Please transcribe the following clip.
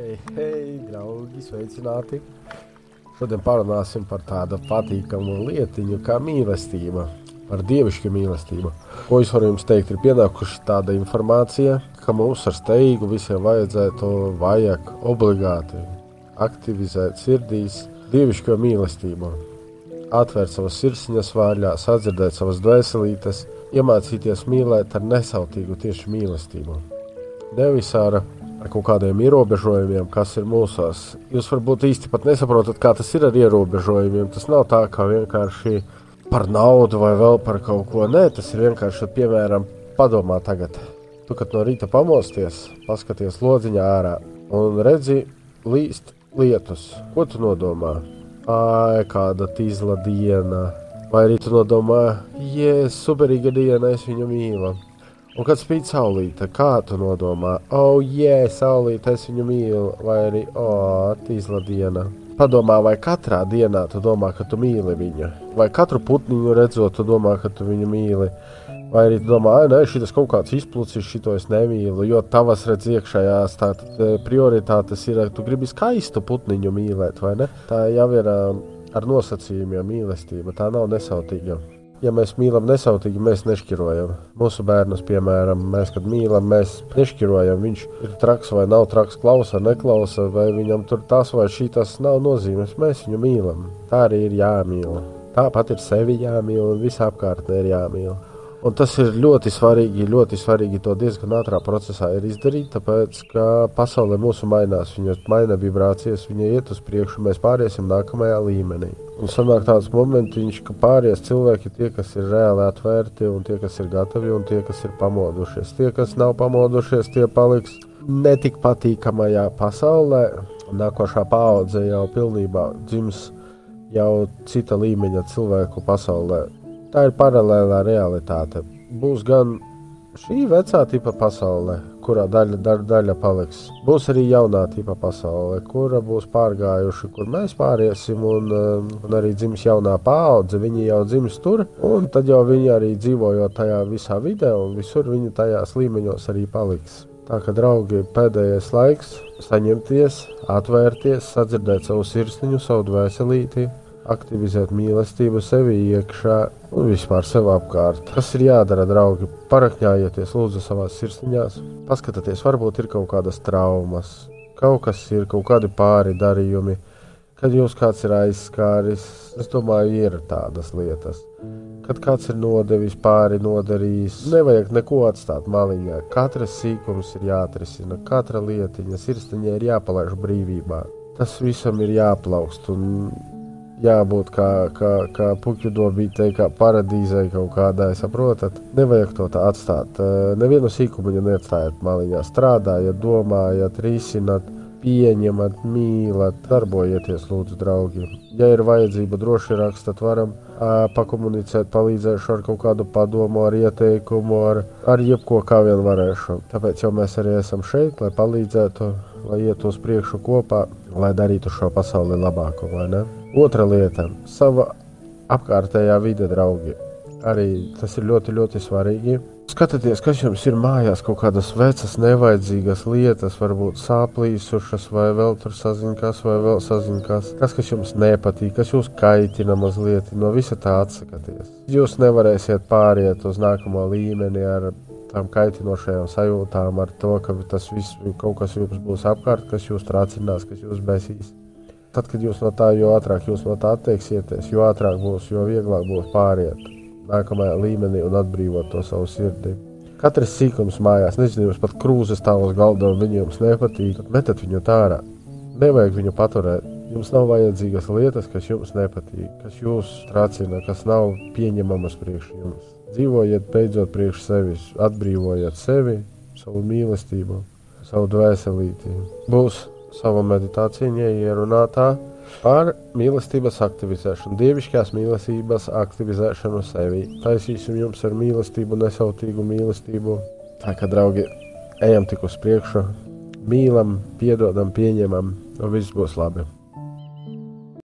Hei, draugi, sveicināti! Šodien parunāsim par tādu patīkamu lietiņu kā mīlestība, par dievišķu mīlestību. Ko es varu jums teikt, ir pienākuši tāda informācija, ka mums ar steigu visiem vajag obligāti aktivizēt sirdīs dievišķo mīlestību, atvērt savas sirsniņas vārļās, atdzirdēt savas dvēselītes, iemācīties mīlēt ar nesautīgu tieši mīlestību. Nevis ar kaut kādiem ierobežojumiem, kas ir mūsos. Jūs varbūt īsti pat nesaprotat, kā tas ir ar ierobežojumiem. Tas nav tā, kā vienkārši par naudu vai vēl par kaut ko. Nē, tas ir vienkārši, piemēram, padomā tagad. Tu, kad no rīta pamosties, paskaties lodziņā ārā un redzi līst lietus. Ko tu nodomā? Ai, kāda tīzla diena. Vai arī tu nodomā, superīga diena, es viņu mīlu. Un kad spīd saulīte, kā tu nodomā? Saulīte, es viņu mīlu. Vai arī, tīzla diena. Padomā, vai katrā dienā tu domā, ka tu mīli viņu? Vai katru putniņu redzot, tu domā, ka tu viņu mīli? Vai arī tu domā, šitas kaut kāds izplucis, šito es nemīlu, jo tavas redz iekšējās prioritātes ir, tu gribi skaistu putniņu mīlēt, vai ne? Tā jau ir ar nosacījumiem mīlestība, tā nav nesautīga. Ja mēs mīlam nesautīgi, mēs nešķirojam. Mūsu bērnus, piemēram, mēs, kad mīlam, mēs nešķirojam. Viņš ir traks vai nav traks, klausa, neklausa, vai viņam tur tas vai šitas nav nozīmes. Mēs viņu mīlam. Tā arī ir jāmīl. Tāpat ir sevi jāmīl un visa apkārtnē ir jāmīl. Un tas ir ļoti svarīgi to diezgan ātrā procesā ir izdarīt, tāpēc, ka pasaulē mūsu mainās, viņa maina vibrācijas, viņa iet uz priekšu, mēs pāriesim nākamajā līmenī. Un sanāk tāds momentiņš, ka pāries cilvēki tie, kas ir reāli atvērti, un tie, kas ir gatavi, un tie, kas ir pamodušies. Tie, kas nav pamodušies, tie paliks netik patīkamajā pasaulē. Nākošā paudze jau pilnībā dzims jau cita līmeņa cilvēku pasaulē. Tā ir paralēlā realitāte. Būs gan šī vecā tipa pasaule, kurā daļa paliks. Būs arī jaunā tipa pasaule, kura būs pārgājuši, kur mēs pāriesim, un arī dzims jaunā paudze. Viņi jau dzims tur, un tad jau viņi arī dzīvojot tajā visā vidē, un visur viņi tajās līmeņos arī paliks. Tā ka, draugi, pēdējais laiks saņemties, atvērties, sadzirdēt savu sirsniņu, savu dvēselīti, aktivizēt mīlestību sevi iekšā un vispār sev apkārt. Kas ir jādara, draugi? Parakņājieties, lūdzu, savās sirsniņās. Paskatieties, varbūt ir kaut kādas traumas, kaut kas ir, kaut kādi pāri darījumi, kad jūs kāds ir aizskāris. Es domāju, ir tādas lietas. Kad kāds ir nodevis, pāri nodarījis, nevajag neko atstāt maliņā. Katrs sīkums ir jāatrisina, katra lietiņa sirsniņai ir jāpalaiž brīvībā. Tas visam ir jāplaukst un jābūt kā puķu dobītei, kā paradīzei kaut kādai, saprotat? Nevajag to tā atstāt. Nevienu sīkumiņu neatstājiet maliņā. Strādājiet, domājiet, risinat, pieņemat, mīlat, darbojieties, lūdzu, draugi. Ja ir vajadzība, droši rakstat, varam pakomunicēt, palīdzēšu ar kaut kādu padomu, ar ieteikumu, ar jebko, kā vien varēšu. Tāpēc jau mēs arī esam šeit, lai palīdzētu, lai iet uz priekšu kopā, lai darītu šo pasauli labāku, vai ne? Otra lieta – sava apkārtējā vide, draugi. Arī tas ir ļoti svarīgi. Skatieties, kas jums ir mājās, kaut kādas vecas, nevajadzīgas lietas, varbūt sāplīsušas, vai vēl tur saziņkas, vai vēl saziņkas. Tas, kas jums nepatīk, kas jūs kaitina mazliet, no visa tā atsakaties. Jūs nevarēsiet pāriet uz nākamo līmeni ar tām kaitinošajām sajūtām, ar to, ka tas viss kaut kas jums būs apkārt, kas jūs trācinās, kas jūs besīs. Tad, kad jūs no tā, jo ātrāk jūs no tā atteiksieties, jo ātrāk būs, jo vieglāk būs pāriet nākamajā līmenī un atbrīvot to savu sirdi. Katrs sīkums mājās, nezinu, jums pat krūze stāv uz galda un viņi jums nepatīk, tad metat viņu tārā. Nevajag viņu paturēt. Jums nav vajadzīgas lietas, kas jums nepatīk, kas jūs tracina, kas nav pieņemamas priekš jums. Dzīvojiet beidzot priekš sevis, atbrīvojiet sevi, savu mīlestību, savu dvēselīti. Būs savu meditāciju ierunātā par mīlestības aktivizēšanu, dievišķās mīlestības aktivizēšanu sevi. Taisīsim jums ar mīlestību, nesautīgu mīlestību. Tā kā, draugi, ejam tik uz priekšu, mīlam, piedodam, pieņemam, un viss būs labi.